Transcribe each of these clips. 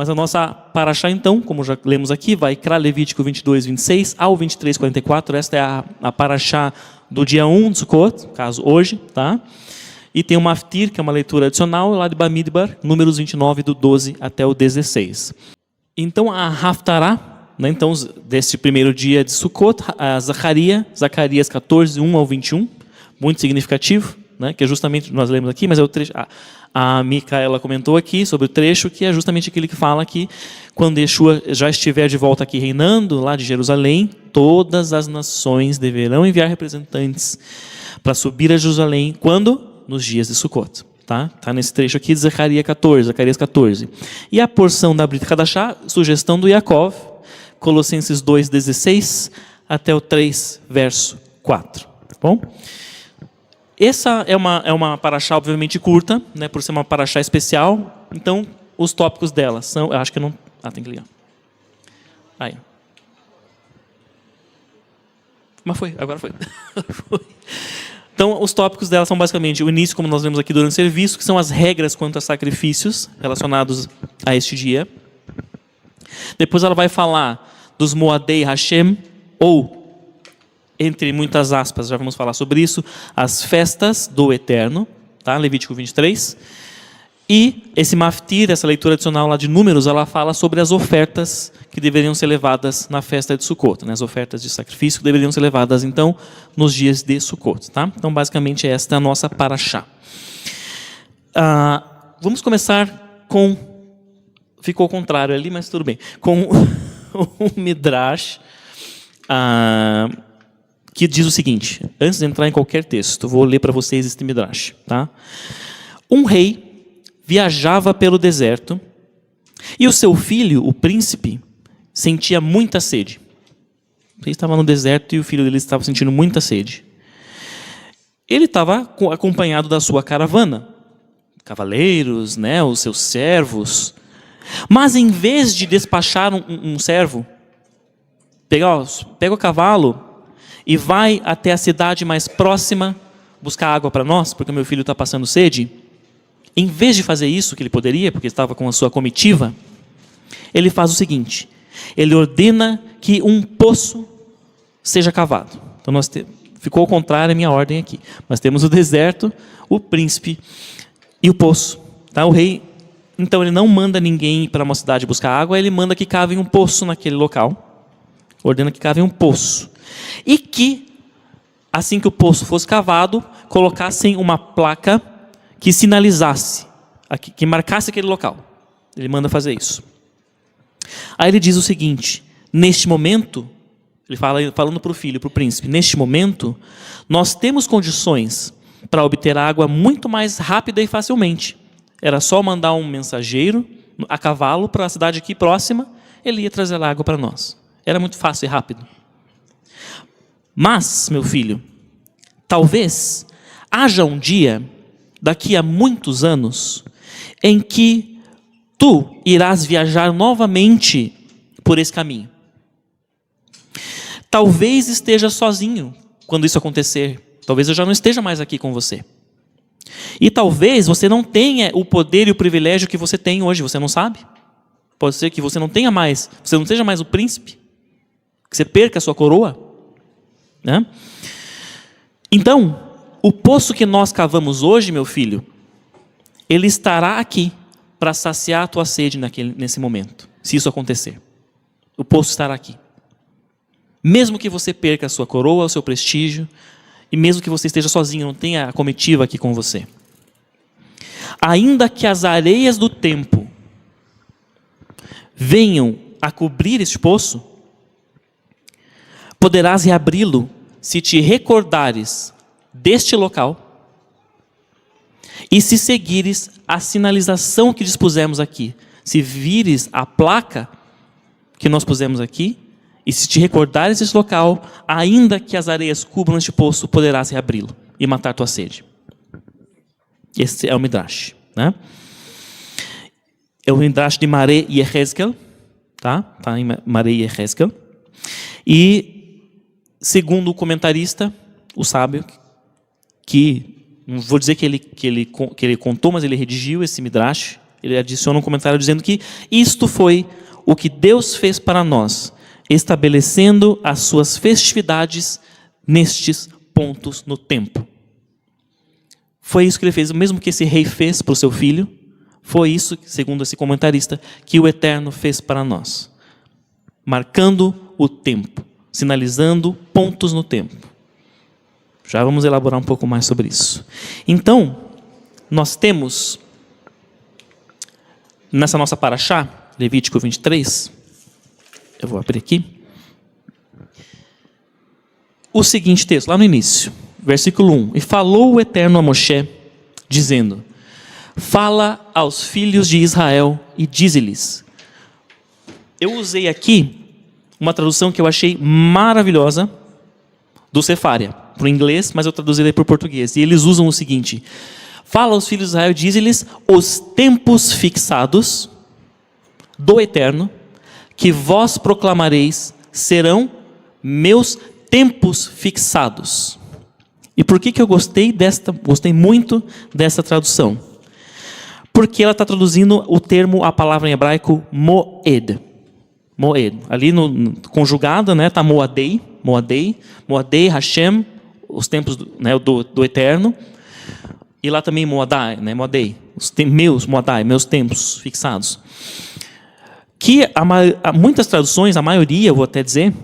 Mas a nossa paraxá, então, como já lemos aqui, vai Vaikra, Levítico 22, 26 ao 23, 44. Esta é a paraxá do dia 1 de Sukkot, caso hoje, tá? E tem o Maftir, que é uma leitura adicional, lá de Bamidbar, números 29, do 12 até o 16. Então, a Haftarah, né, então, deste primeiro dia de Sukkot, a Zacarias 14, 1 ao 21, muito significativo, né, que é justamente, nós lemos aqui, mas é o trecho, a Micaela comentou aqui sobre o trecho, que é justamente aquele que fala que quando Yeshua já estiver de volta aqui reinando, lá de Jerusalém, todas as nações deverão enviar representantes para subir a Jerusalém, quando? Nos dias de Sukkot. Tá nesse trecho aqui de Zacarias 14. E a porção da Brit Hadashah, sugestão do Yaakov, Colossenses 2, 16 até o 3, verso 4. Tá bom? Essa é uma paraxá, obviamente, curta, né, por ser uma paraxá especial. Então, os tópicos dela são... Eu acho que não... tem que ligar. Aí. Mas foi, agora foi. Foi. Então, os tópicos dela são basicamente o início, como nós vemos aqui durante o serviço, que são as regras quanto a sacrifícios relacionados a este dia. Depois ela vai falar dos Moadei Hashem, ou, entre muitas aspas, já vamos falar sobre isso, as festas do Eterno, tá? Levítico 23. E esse Maftir, essa leitura adicional lá de Números, ela fala sobre as ofertas que deveriam ser levadas na festa de Sukkot, né? As ofertas de sacrifício que deveriam ser levadas, então, nos dias de Sukkot. Tá? Então, basicamente, esta é a nossa paraxá. Vamos começar com... Ficou ao contrário ali, mas tudo bem. Com o Midrash, que diz o seguinte, antes de entrar em qualquer texto, vou ler para vocês este Midrash. Tá? Um rei viajava pelo deserto e o seu filho, o príncipe, sentia muita sede. Ele estava no deserto e o filho dele estava sentindo muita sede. Ele estava acompanhado da sua caravana, cavaleiros, né, os seus servos. Mas em vez de despachar um servo, pega o cavalo e vai até a cidade mais próxima buscar água para nós, porque o meu filho está passando sede. Em vez de fazer isso, que ele poderia, porque estava com a sua comitiva, ele faz o seguinte, ele ordena que um poço seja cavado. Então, ficou ao contrário a minha ordem aqui. Nós temos o deserto, o príncipe e o poço. Tá? O rei, então, ele não manda ninguém para uma cidade buscar água, ele manda que cavem um poço naquele local. Ordena que cavem um poço. E que, assim que o poço fosse cavado, colocassem uma placa que sinalizasse, que marcasse aquele local. Ele manda fazer isso. Aí ele diz o seguinte, neste momento, ele falando para o filho, para o príncipe, neste momento, nós temos condições para obter água muito mais rápida e facilmente. Era só mandar um mensageiro a cavalo para a cidade aqui próxima, ele ia trazer a água para nós. Era muito fácil e rápido. Mas, meu filho, talvez haja um dia, daqui a muitos anos, em que tu irás viajar novamente por esse caminho. Talvez esteja sozinho quando isso acontecer. Talvez eu já não esteja mais aqui com você. E talvez você não tenha o poder e o privilégio que você tem hoje, você não sabe? Pode ser que você não tenha mais, você não seja mais o príncipe, que você perca a sua coroa, né? Então, o poço que nós cavamos hoje, meu filho, ele estará aqui para saciar a tua sede nesse momento, se isso acontecer. O poço estará aqui. Mesmo que você perca a sua coroa, o seu prestígio, e mesmo que você esteja sozinho, não tenha a comitiva aqui com você. Ainda que as areias do tempo venham a cobrir este poço, poderás reabri-lo se te recordares deste local e se seguires a sinalização que dispusemos aqui, se vires a placa que nós pusemos aqui e se te recordares deste local, ainda que as areias cubram este poço, poderás reabri-lo e matar tua sede. Esse é o Midrash, né? É o Midrash de Maré e Yehezkel, tá em Maré e Yehezkel. E segundo o comentarista, o sábio, que não vou dizer que ele contou, mas ele redigiu esse Midrash, Ele adiciona um comentário dizendo que isto foi o que Deus fez para nós, estabelecendo as suas festividades nestes pontos no tempo. Foi isso que ele fez, o mesmo que esse rei fez para o seu filho, foi isso, segundo esse comentarista, que o Eterno fez para nós. Marcando o tempo, sinalizando pontos no tempo. Já vamos elaborar um pouco mais sobre isso. Então, nós temos, nessa nossa paraxá, Levítico 23, eu vou abrir aqui, o seguinte texto, lá no início, versículo 1. E falou o Eterno a Moshe, dizendo: fala aos filhos de Israel e dize-lhes. Eu usei aqui uma tradução que eu achei maravilhosa do Sefaria, para o inglês, mas eu traduzi para o português. E eles usam o seguinte: fala aos filhos de Israel e dize-lhes os tempos fixados do Eterno, que vós proclamareis, serão meus tempos fixados. E por que eu gostei muito dessa tradução? Porque ela está traduzindo o termo, a palavra em hebraico, moed. Moed. Ali conjugada, né, está moadei, Hashem, os tempos do Eterno. E lá também moadai, né, moadei, meus tempos fixados. Que muitas traduções, a maioria, eu vou até dizer,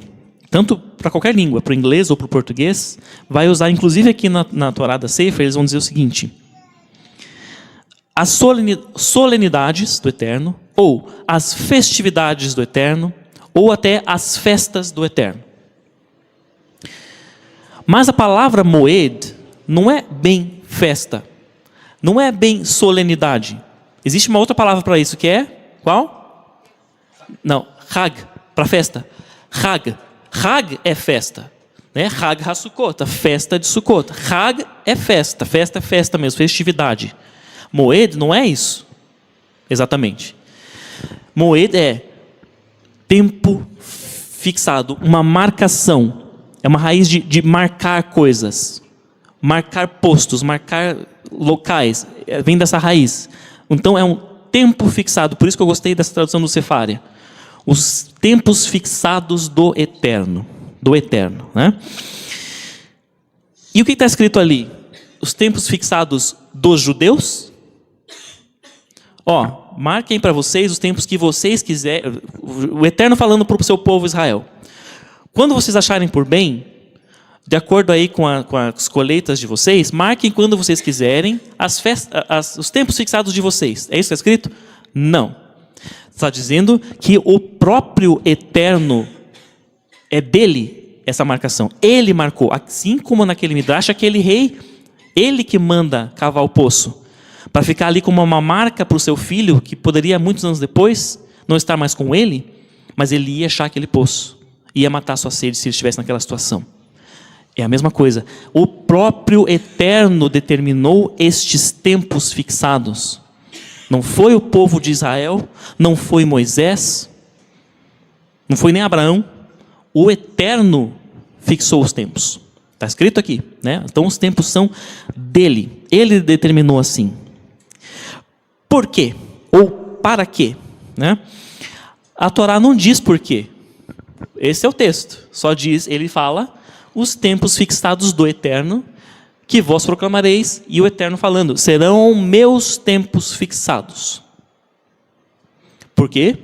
tanto para qualquer língua, para o inglês ou para o português, vai usar, inclusive aqui na Torá da Sefer, eles vão dizer o seguinte: as solenidades do Eterno, ou as festividades do Eterno, ou até as festas do Eterno. Mas a palavra moed não é bem festa, não é bem solenidade. Existe uma outra palavra para isso, que é qual? Não, Hag, para festa. Hag é festa, né? Hag HaSukkot, a festa de Sukkot. Hag é festa mesmo, festividade. Moed não é isso, exatamente. Moed é tempo fixado, uma marcação. É uma raiz de marcar coisas, marcar postos, marcar locais. Vem dessa raiz. Então é um tempo fixado. Por isso que eu gostei dessa tradução do Sefaria. Os tempos fixados do Eterno. Né? E o que está escrito ali? Os tempos fixados dos judeus? Marquem para vocês os tempos que vocês quiserem. O Eterno falando para o seu povo Israel. Quando vocês acharem por bem, de acordo aí com as colheitas de vocês, marquem quando vocês quiserem os tempos fixados de vocês. É isso que está escrito? Não. Está dizendo que o próprio Eterno é dele essa marcação. Ele marcou, assim como naquele Midrash, aquele rei, ele que manda cavar o poço, para ficar ali como uma marca para o seu filho, que poderia muitos anos depois não estar mais com ele, mas ele ia achar aquele poço, ia matar sua sede se ele estivesse naquela situação. É a mesma coisa. O próprio Eterno determinou estes tempos fixados. Não foi o povo de Israel, não foi Moisés, não foi nem Abraão. O Eterno fixou os tempos. Está escrito aqui, né? Então os tempos são dele. Ele determinou assim. Por quê? Ou para quê? Né? A Torá não diz por quê. Esse é o texto. Só diz, ele fala, os tempos fixados do Eterno, que vós proclamareis, e o Eterno falando, serão meus tempos fixados. Por quê?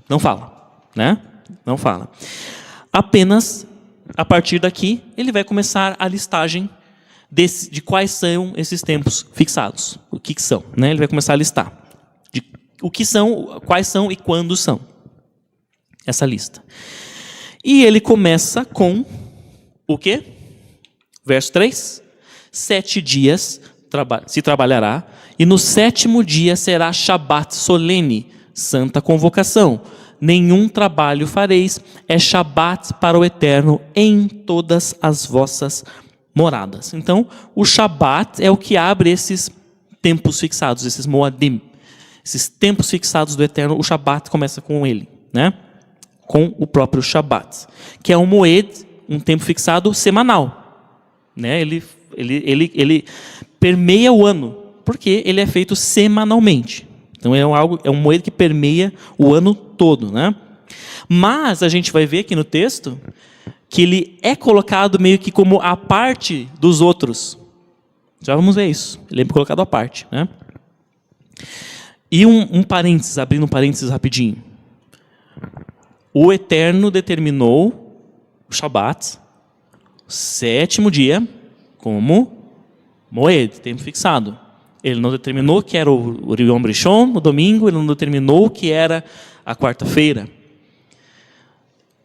Não fala, né? Não fala. Apenas, a partir daqui, ele vai começar a listagem de quais são esses tempos fixados. O que são, né? Ele vai começar a listar. O que são, quais são e quando são. Essa lista. E ele começa com o quê? Verso 3, 7 dias se trabalhará, e no 7º dia será Shabat solene, santa convocação. Nenhum trabalho fareis, é Shabat para o Eterno em todas as vossas moradas. Então, o Shabat é o que abre esses tempos fixados, esses Moadim, esses tempos fixados do Eterno. O Shabat começa com ele, né? Com o próprio Shabat, que é um Moed, um tempo fixado semanal. Né? Ele permeia o ano, porque ele é feito semanalmente. Então é um moedo que permeia o ano todo, né? Mas a gente vai ver aqui no texto que ele é colocado meio que como a parte dos outros. Já vamos ver isso. Ele é colocado à parte, né? E um parênteses, abrindo um parênteses rapidinho. O Eterno determinou o Shabat, o 7º dia, como moed, tempo fixado. Ele não determinou que era o Yom Rishon, o domingo, ele não determinou que era a quarta-feira.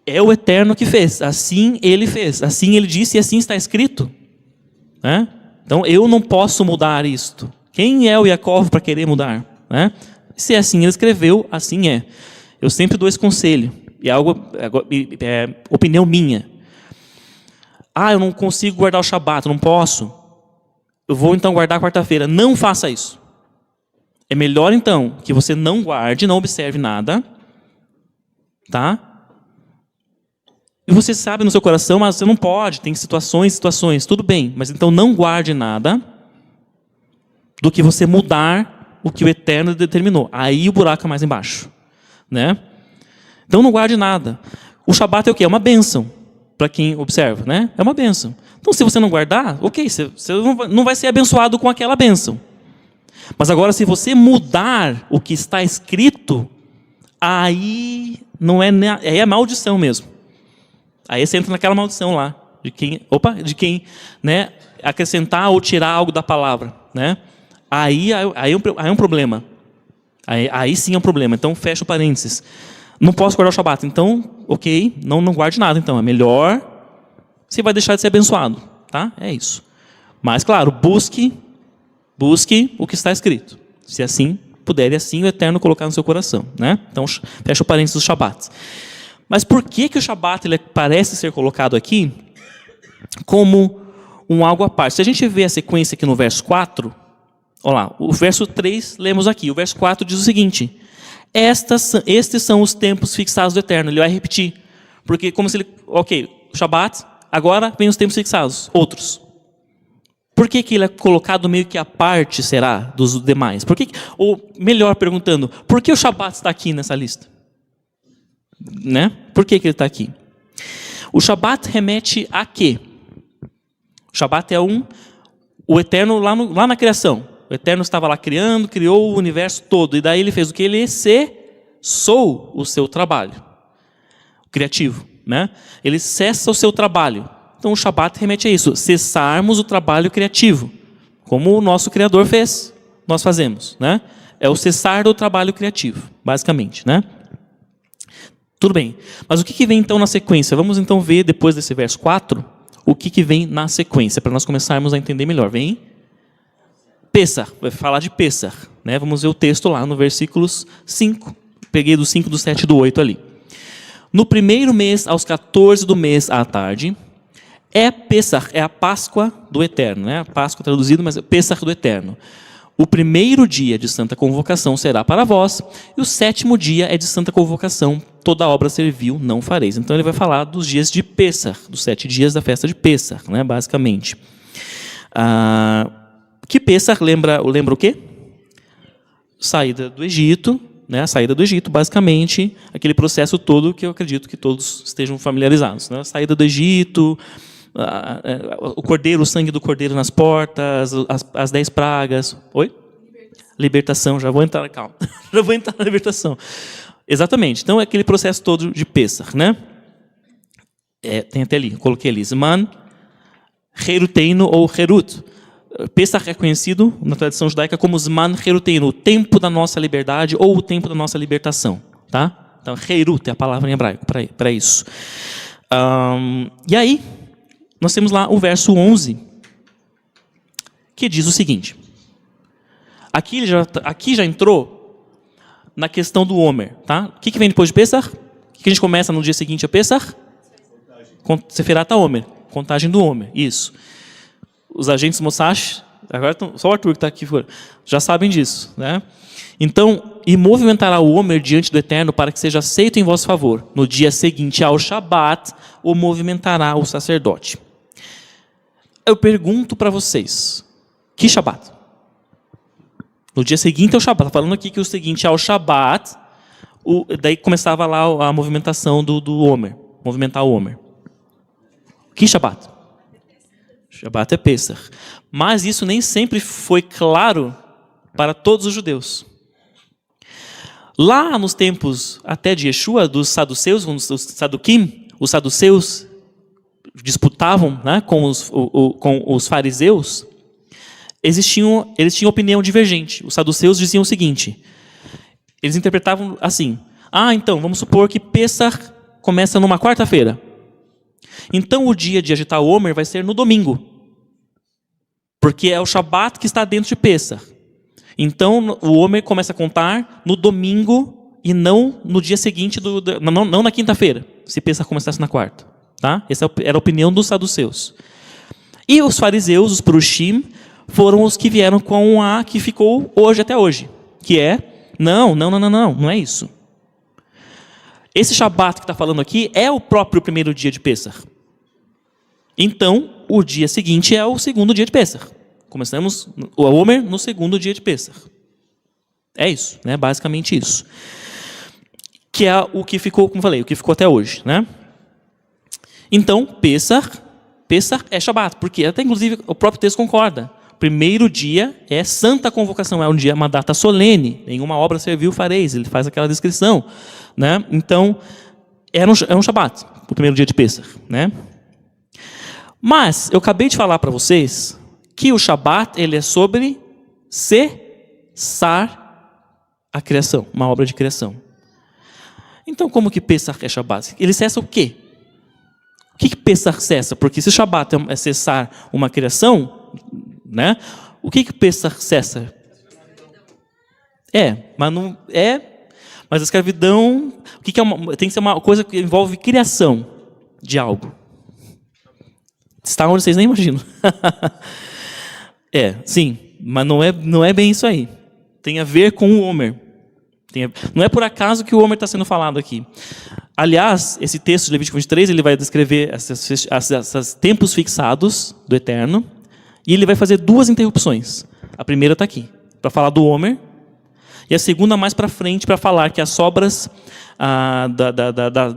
É o Eterno que fez, assim ele fez, assim ele disse e assim está escrito. Né? Então eu não posso mudar isto. Quem é o Yaakov para querer mudar? Né? Se é assim ele escreveu, assim é. Eu sempre dou esse conselho, e é opinião minha. Eu não consigo guardar o Shabat, não posso. Eu vou então guardar quarta-feira. Não faça isso. É melhor então que você não guarde, não observe nada, tá? E você sabe no seu coração, mas você não pode, tem situações, tudo bem. Mas então não guarde nada do que você mudar o que o Eterno determinou. Aí o buraco é mais embaixo, né? Então não guarde nada. O Shabat é o quê? É uma bênção para quem observa, né? É uma bênção. Então, se você não guardar, ok, você não vai ser abençoado com aquela bênção. Mas agora, se você mudar o que está escrito, aí não é, aí é maldição mesmo. Aí você entra naquela maldição lá, de quem né, acrescentar ou tirar algo da palavra. Né? Aí é um problema. Aí sim é um problema. Então, fecha o parênteses. Não posso guardar o Shabat. Então, ok, não guarde nada. Então, é melhor... Você vai deixar de ser abençoado, tá? É isso. Mas, claro, busque o que está escrito. Se assim puder, e assim o Eterno colocar no seu coração, né? Então, fecha o parênteses dos Shabats. Mas por que o Shabat ele parece ser colocado aqui como um algo à parte? Se a gente vê a sequência aqui no verso 4, olha lá, o verso 3 lemos aqui. O verso 4 diz o seguinte: estes são os tempos fixados do Eterno. Ele vai repetir. Porque como se ele... Ok, o Shabat... Agora vem os tempos fixados, outros. Por que ele é colocado meio que à parte, será, dos demais? Ou melhor perguntando, por que o Shabat está aqui nessa lista? Né? Por que ele está aqui? O Shabat remete a quê? O Shabat é o Eterno lá na criação. O Eterno estava lá criando, criou o universo todo. E daí ele fez o que? Ele cessou o seu trabalho criativo. Né? Ele cessa o seu trabalho. Então o Shabat remete a isso, cessarmos o trabalho criativo, como o nosso Criador fez, nós fazemos. Né? É o cessar do trabalho criativo, basicamente. Né? Tudo bem. Mas o que vem então na sequência? Vamos então ver depois desse verso 4, o que vem na sequência, para nós começarmos a entender melhor. Vem Pessah, vai falar de Pessah. Né? Vamos ver o texto lá no versículos 5. Peguei do 5, do 7 e do 8 ali. No primeiro mês, aos 14 do mês à tarde, é Pessah, é a Páscoa do Eterno. Né? Páscoa traduzido, mas é Pessah do Eterno. O primeiro dia de santa convocação será para vós, e o 7º dia é de santa convocação. Toda obra servil não fareis. Então ele vai falar dos dias de Pessah, dos 7 dias da festa de Pessah, né? Basicamente. Que Pessah lembra o quê? Saída do Egito. Né, a saída do Egito, basicamente, aquele processo todo que eu acredito que todos estejam familiarizados. Né? A saída do Egito, o cordeiro, o sangue do cordeiro nas portas, as 10 pragas. Oi? Libertação, já vou entrar, calma. Já vou entrar na libertação. Exatamente. Então, é aquele processo todo de Pessah. Né? Tem até ali, coloquei ali. Zman, Heruteino ou Herut. Pessah é conhecido na tradição judaica como Zman Heruteinu, o tempo da nossa liberdade ou o tempo da nossa libertação. Tá? Então, Herut é a palavra em hebraico para isso. E aí, nós temos lá o verso 11, que diz o seguinte. Aqui já entrou na questão do Homer. Tá? O que vem depois de Pessah? O que a gente começa no dia seguinte a Pessah? Sefirat HaOmer, contagem do Homer. Isso. Os agentes Mossad, agora só o Arthur que está aqui fora, já sabem disso. Né? Então, e movimentará o Homer diante do Eterno para que seja aceito em vosso favor. No dia seguinte ao Shabat, o movimentará o sacerdote. Eu pergunto para vocês, que Shabat? No dia seguinte é o Shabat. Está falando aqui que o seguinte é o Shabat. Daí começava lá a movimentação do Homer. Movimentar o Homer. Que Shabat? Shabat é Pesach. Mas isso nem sempre foi claro para todos os judeus. Lá nos tempos até de Yeshua, dos saduceus, os saduquim, os saduceus disputavam, né, com os fariseus, eles tinham opinião divergente. Os saduceus diziam o seguinte, eles interpretavam assim, então, vamos supor que Pesach começa numa quarta-feira. Então, o dia de agitar o Homer vai ser no domingo, porque é o Shabat que está dentro de Pesach. Então, o Homer começa a contar no domingo e não no dia seguinte, não na quinta-feira, se Pesach começasse na quarta. Tá? Essa era a opinião dos saduceus. E os fariseus, os Prushim, foram os que vieram com a que ficou hoje até hoje, que é, não é isso. Esse Shabat que está falando aqui é o próprio primeiro dia de Pesach. Então, o dia seguinte é o segundo dia de Pesach. Começamos o Homer no segundo dia de Pesach. É isso, né? Basicamente isso. Que é o que ficou, como falei, o que ficou até hoje, né? Então, Pesach é Shabat, porque até inclusive o próprio texto concorda. O primeiro dia é santa convocação, é um dia, uma data solene. Nenhuma obra servil fareis, ele faz aquela descrição, né? Então, é um Shabat, o primeiro dia de Pesach, né? Mas eu acabei de falar para vocês que o Shabat ele é sobre cessar a criação, uma obra de criação. Então, como que Pesach é Shabat? Ele cessa o quê? O que Pesach cessa? Porque se o Shabat é cessar uma criação, né? O que Pesach cessa? Mas a escravidão, tem que ser uma coisa que envolve criação de algo. Está onde vocês nem imaginam. Sim, mas não é bem isso aí. Tem a ver com o Homer. Não é por acaso que o Homer está sendo falado aqui. Aliás, esse texto de Levítico 23, ele vai descrever esses tempos fixados do Eterno, e ele vai fazer duas interrupções. A primeira está aqui, para falar do Homer, e a segunda mais para frente, para falar que as sobras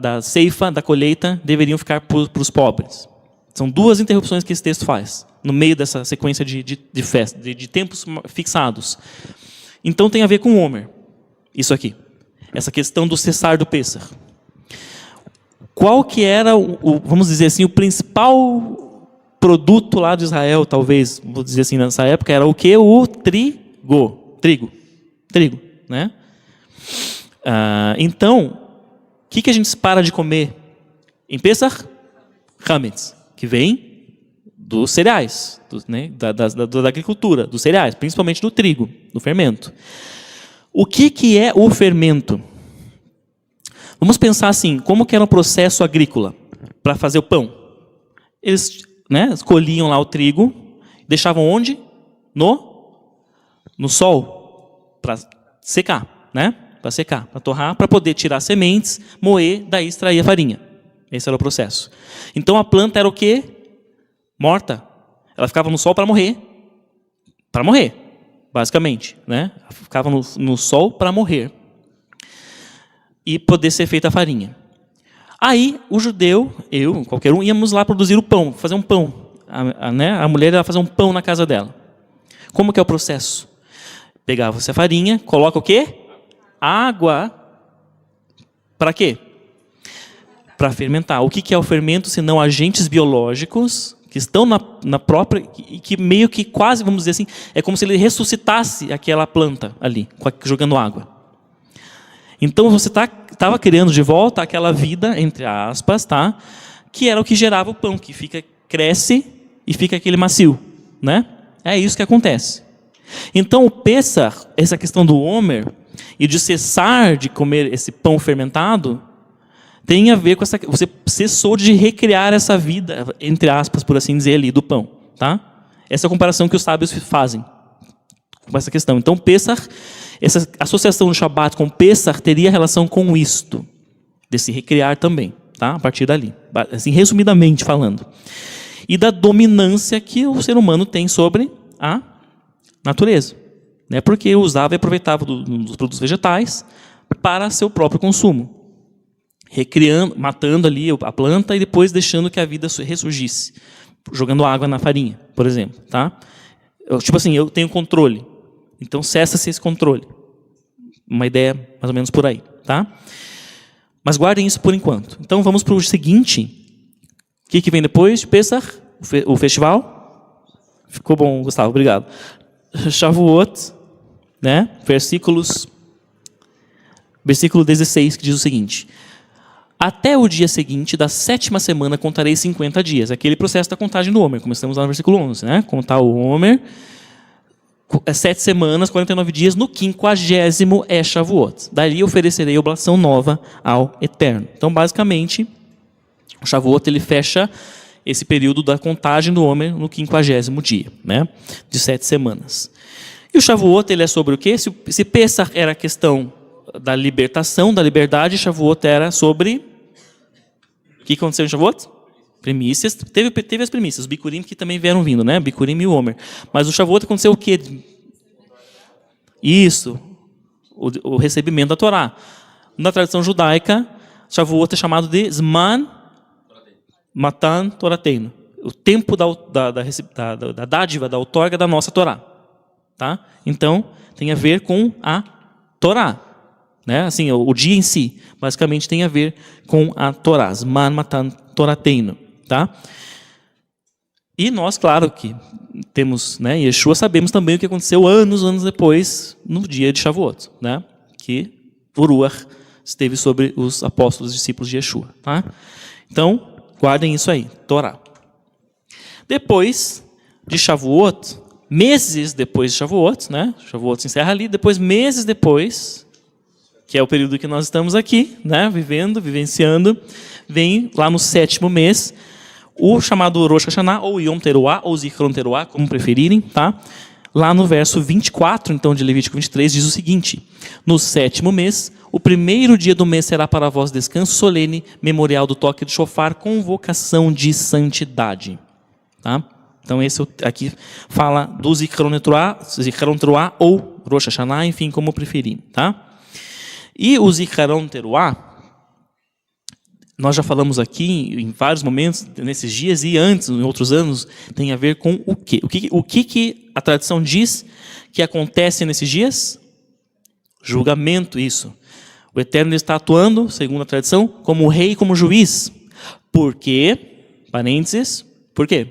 da ceifa, da colheita, deveriam ficar para os pobres. São duas interrupções que esse texto faz, no meio dessa sequência de festa, de tempos fixados. Então tem a ver com o Homer, isso aqui. Essa questão do cessar do Pesach. Qual que era, vamos dizer assim, o principal produto lá de Israel, talvez, vou dizer assim, nessa época, era o quê? O trigo, né? Então, o que a gente para de comer em Pesach? Hametz, que vem dos cereais, né? da agricultura, dos cereais, principalmente do trigo, do fermento. O que é o fermento? Vamos pensar assim, como que era o processo agrícola para fazer o pão? Eles, né, colhiam lá o trigo, deixavam onde? No sol, para secar, né? Para secar, para torrar, para poder tirar sementes, moer, daí extrair a farinha. Esse era o processo. Então a planta era o quê? Morta. Ela ficava no sol para morrer. Para morrer, basicamente, né? Ficava no sol para morrer. E poder ser feita a farinha. Aí, o judeu, qualquer um, íamos lá produzir o pão, fazer um pão. A mulher ia fazer um pão na casa dela. Como que é o processo? Pegava-se a farinha, coloca o quê? Água. Para quê? Para fermentar. O que é o fermento, senão agentes biológicos que estão na própria, e que meio que quase, vamos dizer assim, é como se ele ressuscitasse aquela planta ali, jogando água. Então você estava criando de volta aquela vida, entre aspas, tá? Que era o que gerava o pão, que cresce e fica aquele macio, né? É isso que acontece. Então o Pesach, essa questão do Homer e de cessar de comer esse pão fermentado, tem a ver com essa, você cessou de recriar essa vida, entre aspas, por assim dizer, ali do pão, tá? Essa é a comparação que os sábios fazem com essa questão. Então Pesach, essa associação do Shabat com Pesach teria relação com isto, de se recriar também, tá? A partir dali, assim, resumidamente falando. E da dominância que o ser humano tem sobre a natureza, né? Porque usava e aproveitava dos produtos vegetais para seu próprio consumo, recriando, matando ali a planta e depois deixando que a vida ressurgisse, jogando água na farinha, por exemplo, tá? Tipo assim, eu tenho controle, então cessa-se esse controle. Uma ideia mais ou menos por aí, tá? Mas guardem isso por enquanto. Então vamos para o seguinte. O que vem depois de Pesach? O festival? Ficou bom, Gustavo, obrigado. Shavuot, né? Versículo 16, que diz o seguinte: até o dia seguinte da 7ª semana contarei 50 dias. Aquele processo da contagem do Homer. Começamos lá no versículo 11, né? Contar o Homer, 7 semanas, 49 dias, no 50º é Shavuot. Dali oferecerei oblação nova ao Eterno. Então, basicamente, o Shavuot ele fecha esse período da contagem do Homer no 50º dia, né? De 7 semanas. E o Shavuot ele é sobre o quê? Se Pesach era a questão da libertação, da liberdade, Shavuot era sobre... O que aconteceu em Shavuot? Primícias. Teve as primícias, os Bikurim que também vieram vindo, né? Bikurim e o Homer. Mas o Shavuot aconteceu o quê? Isso, o recebimento da Torá. Na tradição judaica, Shavuot é chamado de Zman Matan Torateinu. O tempo da dádiva, da outorga da nossa Torá. Tá? Então, tem a ver com a Torá. Né? Assim, o dia em si, basicamente, tem a ver com a Torá. Zman Matan Torateinu. Tá? E nós, claro que temos, né, Yeshua, sabemos também o que aconteceu anos depois, no dia de Shavuot, né? Que o Ruach esteve sobre os apóstolos e discípulos de Yeshua. Tá? Então, guardem isso aí, Torá. Depois de Shavuot, meses depois de Shavuot, né? Shavuot se encerra ali, depois, meses depois, que é o período que nós estamos aqui, né? Vivenciando, vem lá no 7º mês, o chamado Rosh Hashanah, ou Yom Teruah, ou Zichron Teruah, como preferirem, tá? Lá no verso 24, então, de Levítico 23, diz o seguinte: no 7º mês, o primeiro dia do mês será para vós descanso solene, memorial do toque de shofar, convocação de santidade. Tá? Então, esse aqui fala do Zichron Teruah, ou Rosh Hashanah, enfim, como preferirem, tá? E o Zichron Teruah, nós já falamos aqui em vários momentos, nesses dias e antes, em outros anos, tem a ver com o quê? O que a tradição diz que acontece nesses dias? Julgamento, isso. O Eterno está atuando, segundo a tradição, como rei e como juiz. Por quê? Parênteses. Por quê?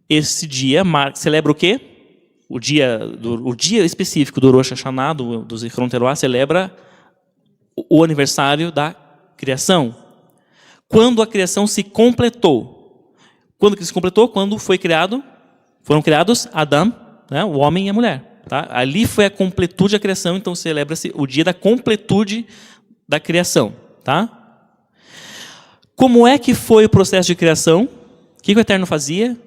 Esse dia celebra o quê? O dia específico do Rosh Hashanah, do Zichron Teruah, celebra o aniversário da criação. Quando a criação se completou. Quando que se completou? Quando foram criados Adão, né, o homem e a mulher. Tá? Ali foi a completude da criação, então celebra-se o dia da completude da criação. Tá? Como é que foi o processo de criação? O que o Eterno fazia?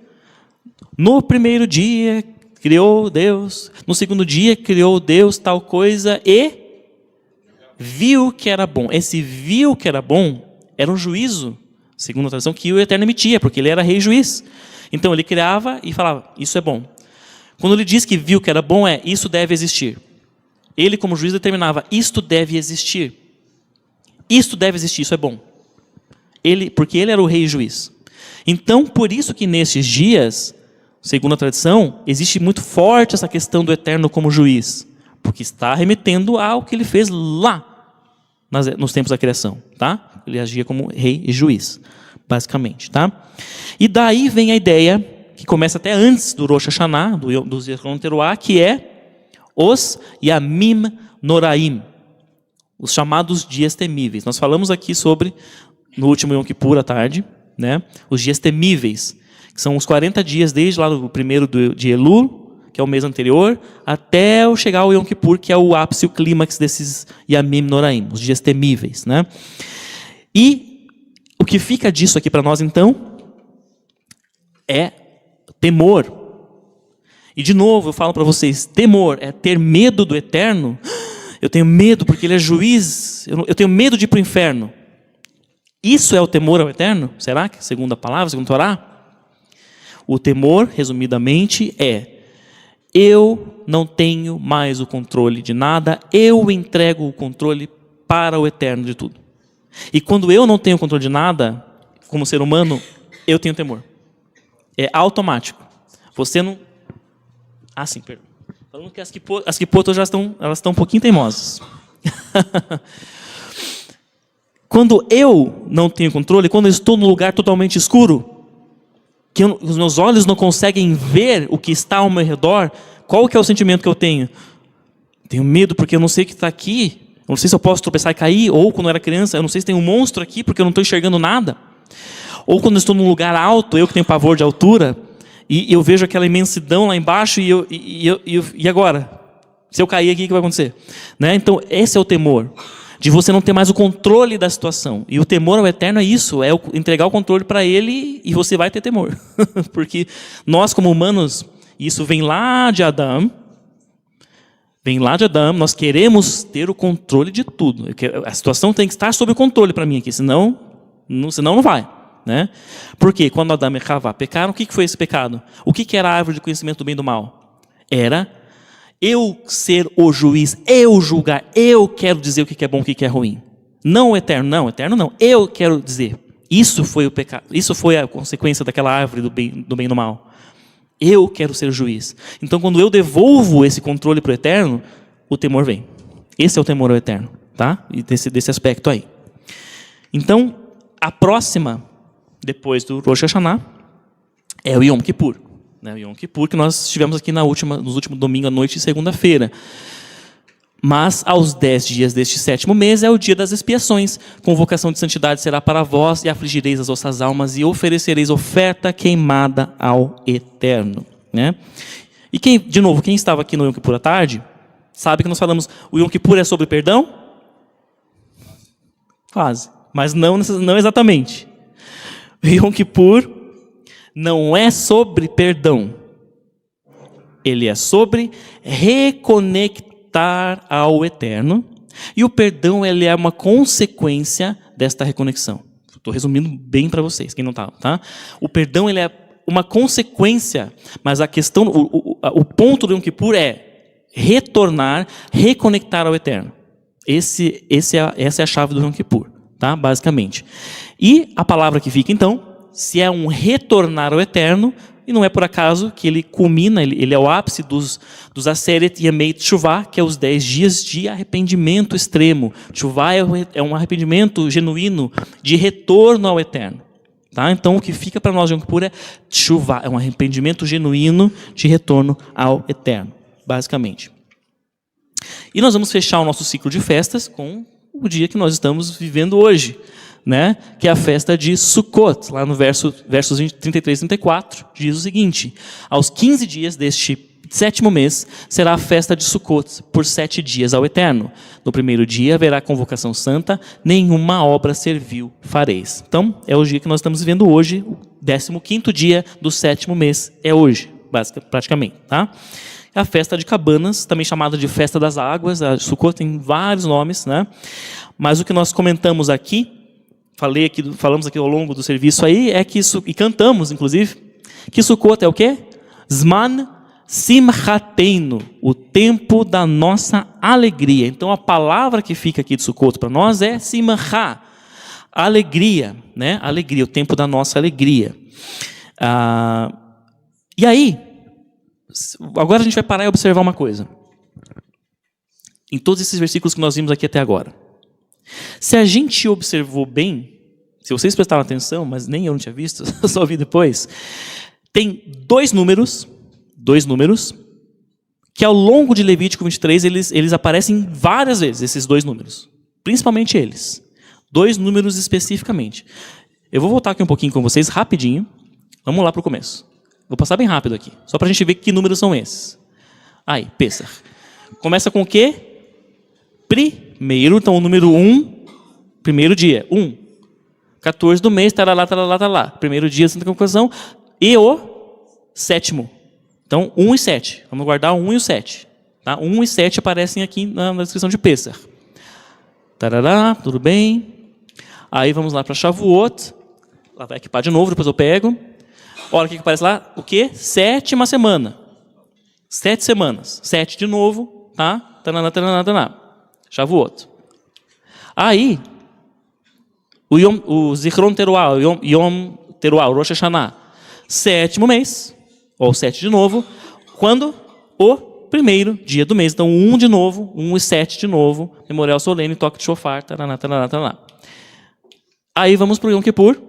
No primeiro dia criou Deus, no segundo dia criou Deus tal coisa e viu que era bom. Esse viu que era bom era um juízo, segundo a tradição, que o Eterno emitia, porque ele era rei e juiz. Então ele criava e falava, isso é bom. Quando ele diz que viu que era bom, isso deve existir. Ele, como juiz, determinava, isto deve existir. Isto deve existir, isso é bom. Porque ele era o rei e juiz. Então, por isso que nesses dias, segundo a tradição, existe muito forte essa questão do Eterno como juiz. Porque está remetendo ao que ele fez lá, nos tempos da criação. Tá? Ele agia como rei e juiz, basicamente. Tá? E daí vem a ideia, que começa até antes do Rosh Hashanah, do Zichron Teruah, que é os Yamim Noraim, os chamados dias temíveis. Nós falamos aqui sobre, no último Yom Kippur à tarde, né, os dias temíveis, que são os 40 dias desde lá do primeiro de Elul, que é o mês anterior, até chegar ao Yom Kippur, que é o ápice, o clímax desses Yamim Noraim, os dias temíveis. Né? E o que fica disso aqui para nós, então, é temor. E, de novo, eu falo para vocês, temor é ter medo do Eterno. Eu tenho medo porque Ele é juiz, eu tenho medo de ir para o inferno. Isso é o temor ao Eterno? Será que, segundo a palavra, segundo a Torá? O temor, resumidamente, é eu não tenho mais o controle de nada, eu entrego o controle para o eterno de tudo. E quando eu não tenho controle de nada, como ser humano, eu tenho temor. É automático. Você não... Ah, sim, perdão. Falando que as quipotas já estão um pouquinho teimosas. Quando eu não tenho controle, quando eu estou num lugar totalmente escuro, que os meus olhos não conseguem ver o que está ao meu redor, qual que é o sentimento que eu tenho? Tenho medo porque eu não sei o que está aqui, eu não sei se eu posso tropeçar e cair, ou quando eu era criança, eu não sei se tem um monstro aqui porque eu não estou enxergando nada. Ou quando eu estou num lugar alto, eu que tenho pavor de altura, e eu vejo aquela imensidão lá embaixo, e agora? Se eu cair aqui, o que vai acontecer? Né? Então, esse é o temor, de você não ter mais o controle da situação. E o temor ao eterno é isso, é entregar o controle para ele e você vai ter temor. Porque nós, como humanos, isso vem lá de Adão, nós queremos ter o controle de tudo. A situação tem que estar sob controle para mim aqui, senão não vai. Né? Porque quando Adão e Havá pecaram, o que foi esse pecado? O que era a árvore de conhecimento do bem e do mal? Era eu ser o juiz, eu julgar, eu quero dizer o que é bom, o que é ruim. Não o eterno, não. Eu quero dizer. Isso foi o pecado, isso foi a consequência daquela árvore do bem e do mal. Eu quero ser o juiz. Então, quando eu devolvo esse controle para o eterno, o temor vem. Esse é o temor ao eterno, tá? E desse aspecto aí. Então, a próxima, depois do Rosh Hashanah, é o Yom Kippur. O Yom Kippur, que nós tivemos aqui nos últimos domingo à noite e segunda-feira. Mas, aos 10 dias deste 7º mês, é o dia das expiações. Convocação de santidade será para vós, e afligireis as vossas almas, e oferecereis oferta queimada ao Eterno. Né? E, de novo, quem estava aqui no Yom Kippur à tarde, sabe que nós falamos, o Yom Kippur é sobre perdão? Quase, mas não exatamente. O Yom Kippur não é sobre perdão. Ele é sobre reconectar ao Eterno. E o perdão, ele é uma consequência desta reconexão. Estou resumindo bem para vocês, quem não estava, tá? O perdão, ele é uma consequência, mas a questão, o ponto do Yom Kippur é retornar, reconectar ao Eterno. Essa é a chave do Yom Kippur, tá? Basicamente. E a palavra que fica, então, se é um retornar ao Eterno, e não é por acaso que ele culmina, ele é o ápice dos Aseret Yemei Teshuvah, que é os 10 dias de arrependimento extremo. Teshuvah é um arrependimento genuíno de retorno ao Eterno. Tá? Então, o que fica para nós de Yom Kippur é Teshuvah, é um arrependimento genuíno de retorno ao Eterno, basicamente. E nós vamos fechar o nosso ciclo de festas com o dia que nós estamos vivendo hoje, né? Que é a festa de Sukkot. Lá no versos 33 e 34, diz o seguinte: aos 15 dias deste 7º mês, será a festa de Sukkot, por 7 dias ao Eterno. No primeiro dia haverá convocação santa, nenhuma obra servil fareis. Então, é o dia que nós estamos vivendo hoje, o 15º dia do 7º mês, é hoje, praticamente, tá? A festa de Cabanas, também chamada de Festa das Águas. A Sukkot tem vários nomes, né? Mas o que nós comentamos aqui, falamos aqui ao longo do serviço aí, é que isso, e cantamos, inclusive, que Sukkot é o quê? Zman Simchateinu, o tempo da nossa alegria. Então, a palavra que fica aqui de Sukkot para nós é Simcha, alegria, né? Alegria, o tempo da nossa alegria. E aí, agora a gente vai parar e observar uma coisa. Em todos esses versículos que nós vimos aqui até agora. Se a gente observou bem, se vocês prestaram atenção, mas nem eu não tinha visto, eu só vi depois, tem dois números, que ao longo de Levítico 23, eles aparecem várias vezes, esses dois números. Principalmente eles. 2 números especificamente. Eu vou voltar aqui um pouquinho com vocês, rapidinho. Vamos lá para o começo. Vou passar bem rápido aqui, só para a gente ver que números são esses. Aí, Pessah. Começa com o quê? Primeiro, então o número 1, primeiro dia, 1. 14 do mês, taralá. Primeiro dia da Santa Convocação. E o 7º. Então, 1 e 7. Vamos guardar o 1 e o 7. Tá? 1 e 7 aparecem aqui na descrição de Pessah. Tarará, tudo bem. Aí vamos lá para Shavuot. Lá vai equipar de novo, depois eu pego. Olha o que aparece lá. O quê? 7ª semana. 7 semanas. 7 de novo, tá? Tananá, tananá, tananá. Shavuot. Aí, o Zichron Teruah, Yom Teruah, o Rosh Hashanah, 7º mês, ou 7 de novo, quando? O primeiro dia do mês. Então, 1 de novo, 1 e 7 de novo, memorial solene, toque de shofar, taraná, taraná, taraná. Aí vamos para o Yom Kippur.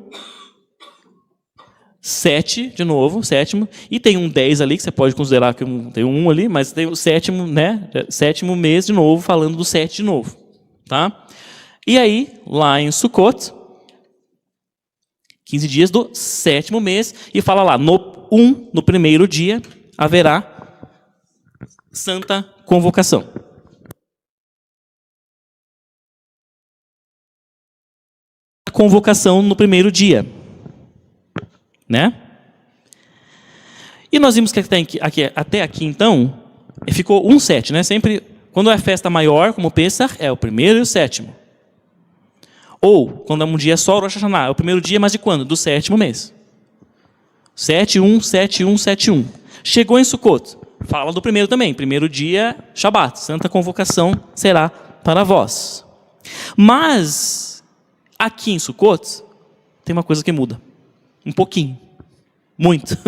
7 de novo, 7º, e tem um 10 ali, que você pode considerar que tem um ali, mas tem o 7º, né? 7º mês de novo, falando do 7 de novo. Tá? E aí, lá em Sukkot, 15 dias do 7º mês, e fala lá, no primeiro dia, haverá santa convocação. A convocação no primeiro dia. Né? E nós vimos que até aqui, então, ficou 1/7, né? Sempre, quando é festa maior, como o Pesach, é o primeiro e o 7º. Ou, quando é um dia só, o Rosh Hashanah, é o primeiro dia, mas de quando? Do 7º mês. 7-1, 7-1, 7-1. Chegou em Sukkot, fala do primeiro também. Primeiro dia, Shabat, santa convocação será para vós. Mas, aqui em Sukkot, tem uma coisa que muda. Um pouquinho. Muito.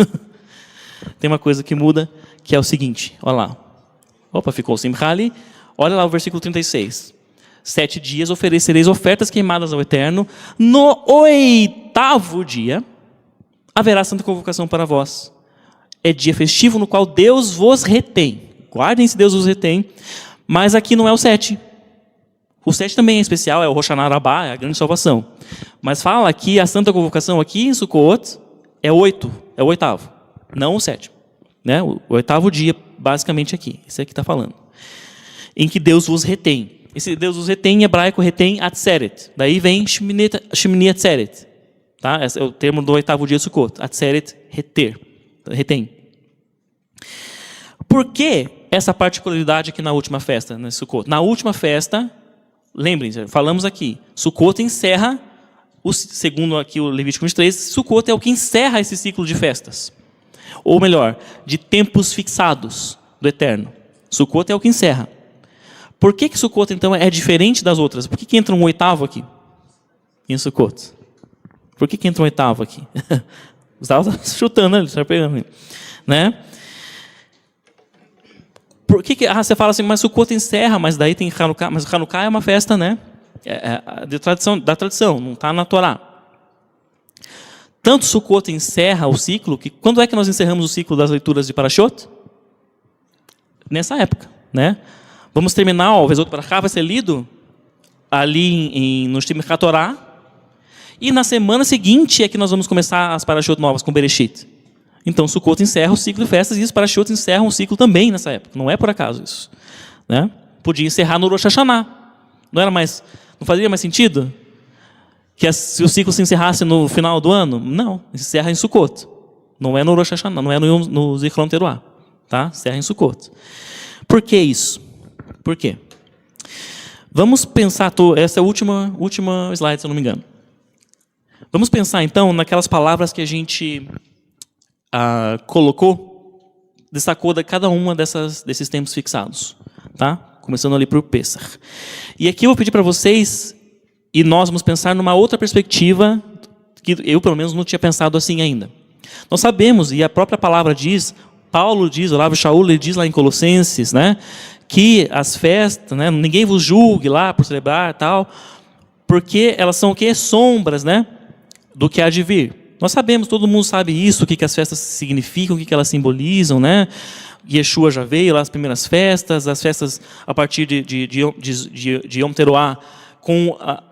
Tem uma coisa que muda, que é o seguinte. Olha lá. Opa, ficou o Simcha ali. Olha lá o versículo 36. 7 dias oferecereis ofertas queimadas ao Eterno. No 8º dia, haverá santa convocação para vós. É dia festivo no qual Deus vos retém. Guardem se Deus vos retém. Mas aqui não é o 7. O 7 também é especial, é o Rosh Hashanah Rabbah, é a grande salvação. Mas fala que a santa convocação aqui em Sukkot é 8, é o 8º, não o 7º. Né? O 8º dia, basicamente aqui, esse aqui está falando. Em que Deus vos retém. Esse Deus vos retém, em hebraico, retém atzeret. Daí vem Shmini atzeret. Tá? Esse é o termo do 8º dia de Sukkot. Atzeret, reter. Retém. Por que essa particularidade aqui na última festa, né, Sukkot? Na última festa, lembrem-se, falamos aqui, Sukkot encerra, segundo aqui o Levítico 23, Sukkot é o que encerra esse ciclo de festas. Ou melhor, de tempos fixados do Eterno. Sukkot é o que encerra. Por que Sukkot, então, é diferente das outras? Por que entra um 8º aqui? Em Sukkot. Por que entra um 8º aqui? Gustavo está chutando ali, está pegando. Né? Por que você fala assim, mas Sukkot encerra, mas daí tem Hanukkah. Mas Hanukkah é uma festa, né? Da tradição, não está na Torá. Tanto Sukkot encerra o ciclo, que quando é que nós encerramos o ciclo das leituras de Parashot? Nessa época, né? Vamos terminar, o Vezot Parashá vai ser lido ali no Shemichat Torá, e na semana seguinte é que nós vamos começar as Parashot novas com Bereshit. Então, Sukkot encerra o ciclo de festas e os Parashot encerram o ciclo também nessa época. Não é por acaso isso. Né? Podia encerrar no Rosh Hashanah. Não fazia mais sentido? Que se o ciclo se encerrasse no final do ano? Não, encerra em Sukkot. Não é no Rosh Hashanah, não é no Zichron Teruah. Tá? Encerra em Sukkot. Por que isso? Por quê? Vamos pensar, essa é a última slide, se eu não me engano. Vamos pensar, então, naquelas palavras que a gente destacou de cada uma desses tempos fixados. Tá? Começando ali por Pesach. E aqui eu vou pedir para vocês, e nós vamos pensar numa outra perspectiva, que eu, pelo menos, não tinha pensado assim ainda. Nós sabemos, e a própria palavra diz, Paulo diz, Olavo Shaul, ele diz lá em Colossenses, né, que as festas, né, ninguém vos julgue lá por celebrar tal, porque elas são o quê? Sombras, né, do que há de vir. Nós sabemos, todo mundo sabe isso, o que as festas significam, o que elas simbolizam, né? Yeshua já veio lá, as primeiras festas, as festas a partir de Yom Teruah,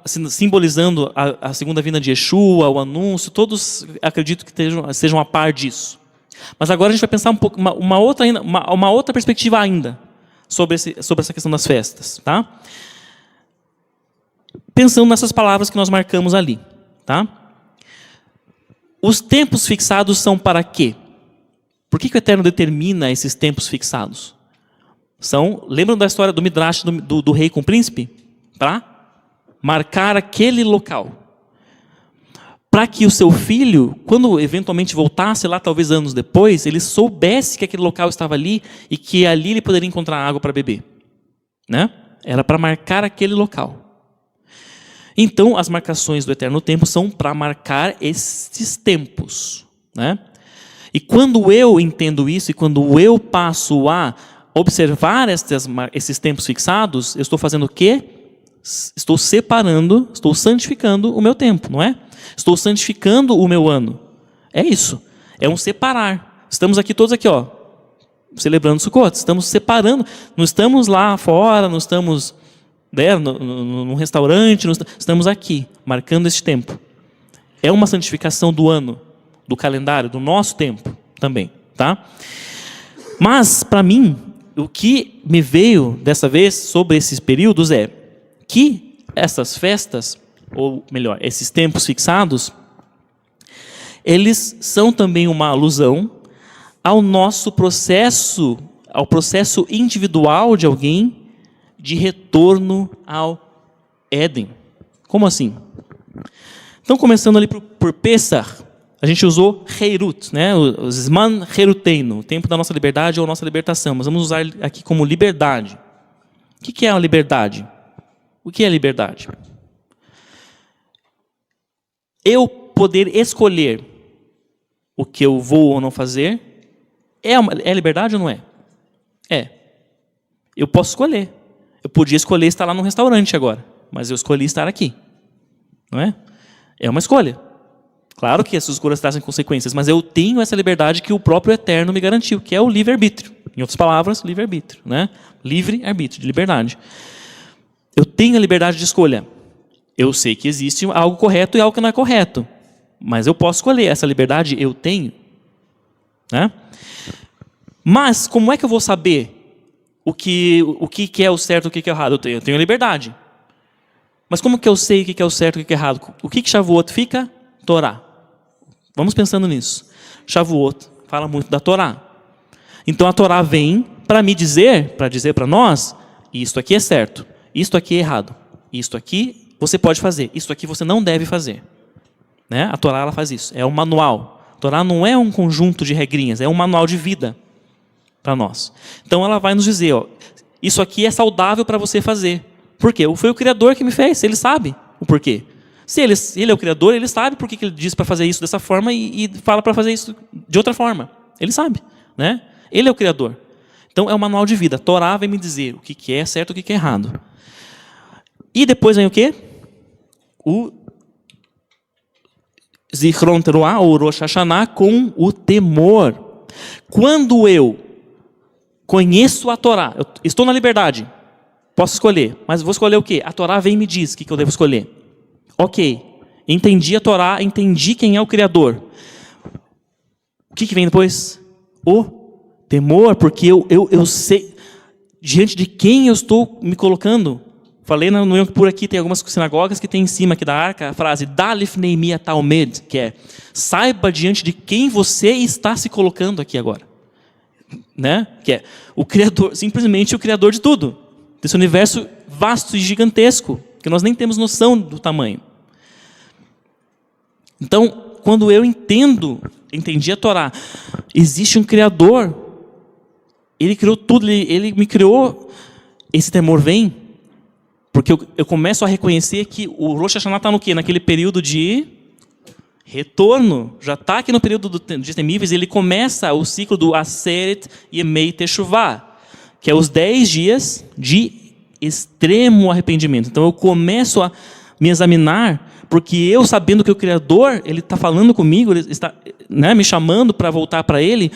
simbolizando a segunda vinda de Yeshua, o anúncio, todos acredito que sejam a par disso. Mas agora a gente vai pensar um pouco, uma outra perspectiva ainda, sobre essa questão das festas. Tá? Pensando nessas palavras que nós marcamos ali. Tá? Os tempos fixados são para quê? Por que o Eterno determina esses tempos fixados? Lembram da história do Midrash do rei com o príncipe? Para marcar aquele local. para que o seu filho, quando eventualmente voltasse lá, talvez anos depois, ele soubesse que aquele local estava ali e que ali ele poderia encontrar água para beber. Né? Era para marcar aquele local. Então, as marcações do eterno tempo são para marcar esses tempos. Né? E quando eu entendo isso, e quando eu passo a observar esses tempos fixados, eu estou fazendo o quê? Estou separando, estou santificando o meu tempo, não é? Estou santificando o meu ano. É isso. É um separar. Estamos aqui todos aqui, ó, celebrando Sukkot. Estamos separando. Não estamos lá fora, não estamos num restaurante, estamos aqui, marcando este tempo. É uma santificação do ano, do calendário, do nosso tempo também, tá? Mas, para mim, o que me veio dessa vez sobre esses períodos é que essas festas, ou melhor, esses tempos fixados, eles são também uma alusão ao nosso processo, ao processo individual de alguém de retorno ao Éden. Como assim? Então, começando ali por Pessach, a gente usou Heirut, né? O Zman Heiruteinu, o tempo da nossa liberdade ou nossa libertação. Mas vamos usar aqui como liberdade. O que é a liberdade? O que é liberdade? Eu poder escolher o que eu vou ou não fazer, é liberdade ou não é? É. Eu posso escolher. Eu podia escolher estar lá no restaurante agora, mas eu escolhi estar aqui. Não é? É uma escolha. Claro que essas escolhas trazem consequências, mas eu tenho essa liberdade que o próprio Eterno me garantiu, que é o livre-arbítrio. Em outras palavras, livre-arbítrio, né? Livre-arbítrio, de liberdade. Eu tenho a liberdade de escolha. Eu sei que existe algo correto e algo que não é correto, mas eu posso escolher. Essa liberdade eu tenho. Né? Mas como é que eu vou saber o que é o certo e o que é o errado? Eu tenho a liberdade. Mas como que eu sei o que é o certo e o que é errado? O que Shavuot fica? Torá. Vamos pensando nisso. Shavuot fala muito da Torá. Então a Torá vem para me dizer, para nós, isto aqui é certo, isto aqui é errado, isto aqui você pode fazer, isto aqui você não deve fazer. Né? A Torá ela faz isso, é um manual. A Torá não é um conjunto de regrinhas, é um manual de vida para nós. Então ela vai nos dizer, ó, isso aqui é saudável para você fazer. Por quê? Foi o Criador que me fez, ele sabe o porquê. Se ele é o Criador, ele sabe por que ele diz para fazer isso dessa forma e fala para fazer isso de outra forma. Ele sabe, né? Ele é o Criador. Então é um manual de vida. A Torá vem me dizer o que é certo e o que é errado. E depois vem o quê? O Zichron Teruah, ou Rosh Hashanah, com o temor. Quando eu conheço a Torá, eu estou na liberdade, posso escolher, mas vou escolher o quê? A Torá vem e me diz o que eu devo escolher. Ok, entendi a Torá, entendi quem é o Criador. O que vem depois? O temor, porque eu sei diante de quem eu estou me colocando. Falei no Yom Kippur aqui, tem algumas sinagogas que tem em cima aqui da arca a frase Dalif Neimia Talmed, que é saiba diante de quem você está se colocando aqui agora. Né? Que é o Criador, simplesmente o Criador de tudo. Desse universo vasto e gigantesco, que nós nem temos noção do tamanho. Então, quando eu entendi a Torá, existe um Criador, Ele criou tudo, Ele me criou, esse temor vem, porque eu começo a reconhecer que o Rosh Hashanah está no quê? Naquele período de retorno, já está aqui no período de temíveis, ele começa o ciclo do Aseret Yemei Teshuvah, que é os 10 dias de extremo arrependimento. Então eu começo a me examinar, porque eu sabendo que o Criador, Ele está falando comigo, Ele está, né, me chamando para voltar para Ele,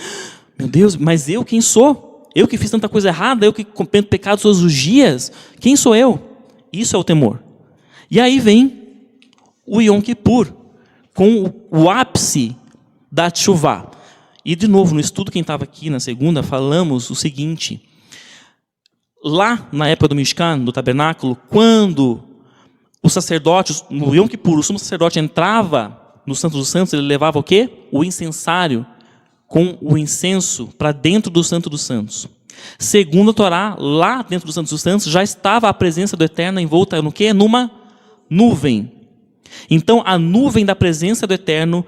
meu Deus, mas eu quem sou? Eu que fiz tanta coisa errada, eu que cometo pecados todos os dias, quem sou eu? Isso é o temor. E aí vem o Yom Kippur, com o ápice da Teshuvah. E de novo, no estudo, quem estava aqui na segunda, falamos o seguinte, lá na época do Mishkan, do tabernáculo, quando o sacerdote, no Yom Kippur, o sumo sacerdote entrava no Santo dos Santos, ele levava o quê? O incensário com o incenso para dentro do Santo dos Santos. Segundo a Torá, lá dentro do Santo dos Santos, já estava a presença do Eterno envolta no quê? Numa nuvem. Então a nuvem da presença do Eterno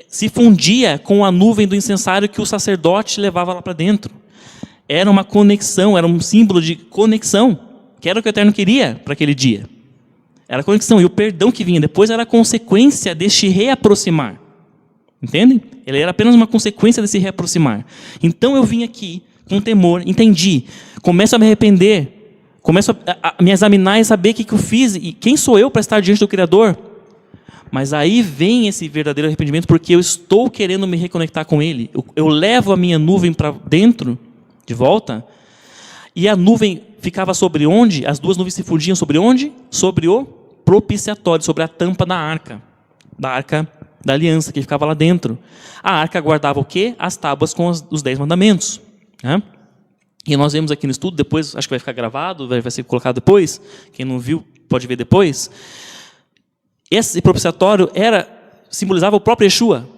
se fundia com a nuvem do incensário que o sacerdote levava lá para dentro. Era uma conexão, era um símbolo de conexão, que era o que o Eterno queria para aquele dia. Era a conexão, e o perdão que vinha depois era a consequência deste reaproximar. Entendem? Ele era apenas uma consequência desse reaproximar. Então eu vim aqui com temor, entendi, começo a me arrepender, começo a me examinar e saber o que eu fiz, e quem sou eu para estar diante do Criador. Mas aí vem esse verdadeiro arrependimento, porque eu estou querendo me reconectar com Ele. Eu levo a minha nuvem para dentro, de volta, e a nuvem ficava sobre onde? As duas nuvens se fundiam sobre onde? Sobre o propiciatório, sobre a tampa da arca da aliança, que ficava lá dentro. A arca guardava o quê? As tábuas com os 10 mandamentos. Né? E nós vemos aqui no estudo, depois, acho que vai ficar gravado, vai ser colocado depois, quem não viu pode ver depois. Esse propiciatório simbolizava o próprio Yeshua.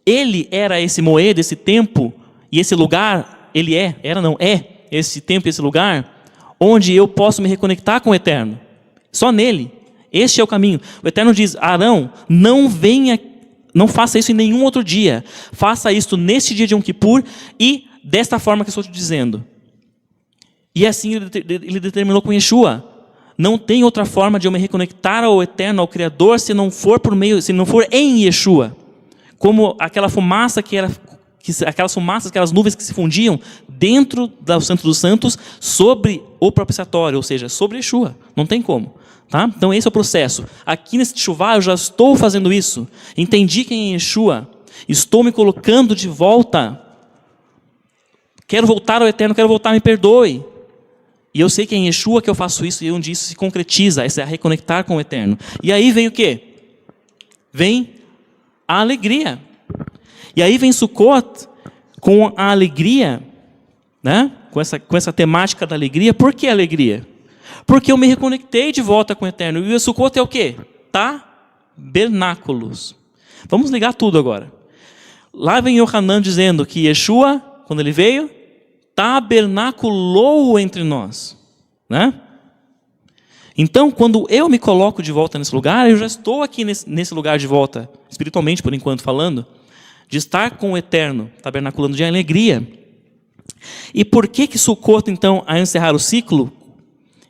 Ele era esse moed, esse tempo, e esse lugar, é esse tempo e esse lugar, onde eu posso me reconectar com o Eterno. Só nele. Este é o caminho. O Eterno diz: Arão, não faça isso em nenhum outro dia. Faça isto neste dia de Yom Kippur e desta forma que eu estou te dizendo. E assim ele determinou com Yeshua. Não tem outra forma de eu me reconectar ao Eterno, ao Criador, se não for em Yeshua. Como aquela fumaça aquelas nuvens que se fundiam dentro do Santo dos Santos sobre o propiciatório, ou seja, sobre Yeshua. Não tem como. Tá? Então esse é o processo. Aqui nesse chuvá eu já estou fazendo isso. Entendi quem é Yeshua. Estou me colocando de volta. Quero voltar ao Eterno, quero voltar, me perdoe. E eu sei que é em Yeshua que eu faço isso, e onde isso se concretiza, esse é reconectar com o Eterno. E aí vem o quê? Vem a alegria. E aí vem Sukkot com a alegria, né? com essa temática da alegria. Por que alegria? Porque eu me reconectei de volta com o Eterno. E o Sukkot é o quê? Tabernáculos. Vamos ligar tudo agora. Lá vem Yohanan dizendo que Yeshua, quando ele veio, tabernaculou entre nós, né? Então, quando eu me coloco de volta nesse lugar, eu já estou aqui nesse lugar de volta, espiritualmente, por enquanto falando, de estar com o Eterno, tabernaculando de alegria. E por que Sukkot, então, a encerrar o ciclo,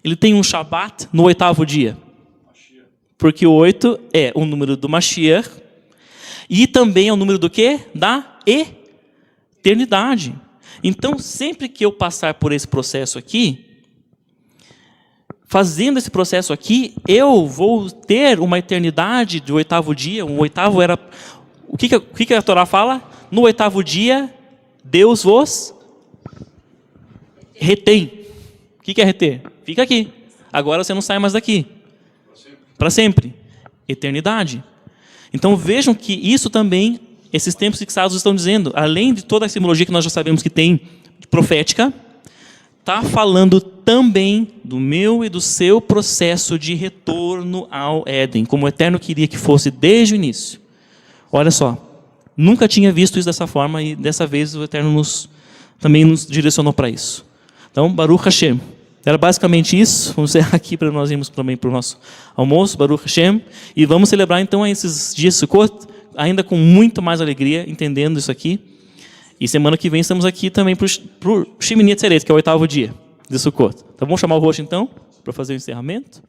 ele tem um Shabat no 8º dia? Porque o 8 é o número do Mashiach, e também é o número do quê? Da eternidade. Então, sempre que eu passar por esse processo aqui, fazendo esse processo aqui, eu vou ter uma eternidade de 8º dia. O 8º era... O que a Torá fala? No 8º dia, Deus vos retém. O que é reter? Fica aqui. Agora você não sai mais daqui. Para sempre. Eternidade. Então, vejam que isso também... Esses tempos fixados estão dizendo, além de toda a simbologia que nós já sabemos que tem, profética, está falando também do meu e do seu processo de retorno ao Éden, como o Eterno queria que fosse desde o início. Olha só, nunca tinha visto isso dessa forma, e dessa vez o Eterno também nos direcionou para isso. Então, Baruch Hashem. Era basicamente isso. Vamos encerrar aqui para nós irmos também para o nosso almoço, Baruch Hashem, e vamos celebrar então esses dias de Sukkot, ainda com muito mais alegria, entendendo isso aqui. E semana que vem estamos aqui também para o Shemini Atzeret, que é o 8º dia de Sukkot. Então vamos chamar o Rosh então, para fazer o encerramento.